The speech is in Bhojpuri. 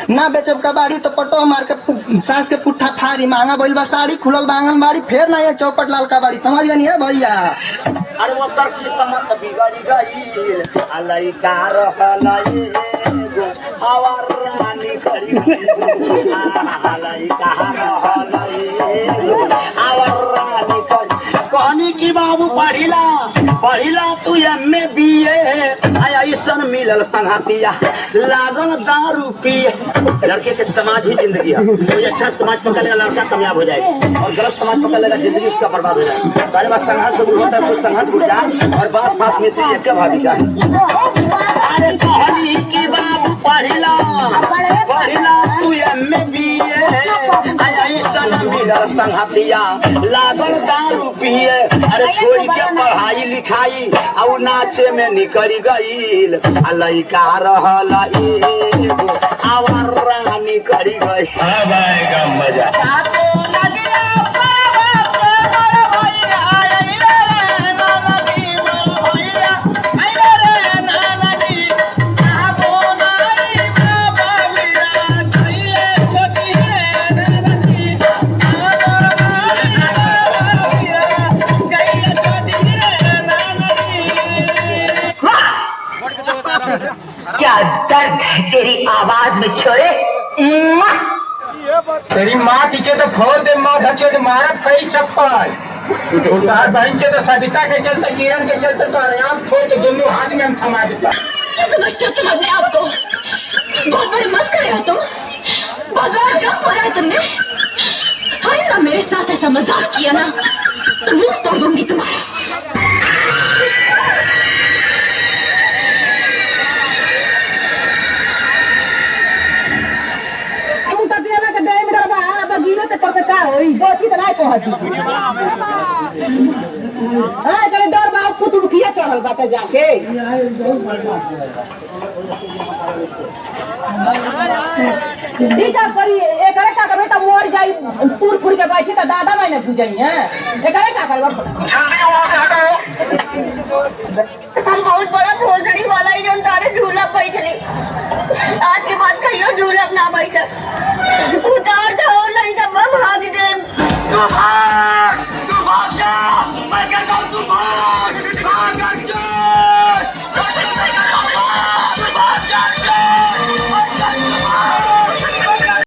ना बेचब कबाड़ी तो पटो मार के सास के पुट्ठा फाड़ी मांगा बोल बा साड़ी खुलल बांगन बाड़ी फेर ना ये चौपट लाल कबाड़ी समझ गए नहीं है भैया। अरे वो कर की समत बिगड़ी गई अलई का रहलई हवर रानी करी अलई का रहलई हवर रानी करी कहनी की बाबू पढ़िला तू एमए बीए ऐसन मिलल संगतिया लागल दारू पिए। लड़के के समाज ही जिंदगी है, कोई अच्छा समाज पकड़ लेगा लड़का कामयाब हो जाएगा और गलत समाज पकड़ लेगा जिंदगी उसका बर्बाद हो जाएगा। पहले बात संघर्ष शुरू होता है, कुछ संघर्ष उठ जाए और बास फास में से एक भाभी का। अरे कहनी की बाबू पढ़िला तू एमए बीए ऐसन मिलल संगतिया लागल दारू पिए। अरे छोड़ के पढ़ाई लिखाई और नाचे में निकल गईल लइका रहल आवर रानी करी गई। अब आएगा मजा। क्या दर्द है तेरी आवाज में छोरे। तेरी माँ पीछे तो फोड़ दे माँ धचे तो मारा कई चप्पल बहन से तो सविता के चलते किरण के चलते तो आराम फोड़ के दोनों हाथ में हम थमा देता। क्या समझते हो तुम अपने आप को? बहुत बड़े मस्करे हो तुम, बहुत बड़ा जोक मारा है तुमने। आइंदा मेरे साथ ऐसा मजाक किया ना तो मुंह तोड़ दूंगी तुम्हारा। डर बा पुतुलखिया चढ़ल बाटे जाके करी एकरे का करबे त मोर जाई तूर फुर के बैठी त दादा भाई ने बुझाई है एकरे का करबा। जल्दी वहां से हटाओ। हम बहुत बड़ा भोजड़ी वाला ही जन तारे झूला बैठली, आज के बाद कहियो झूला ना बैठ उतार दो नहीं तो मैं भाग दे।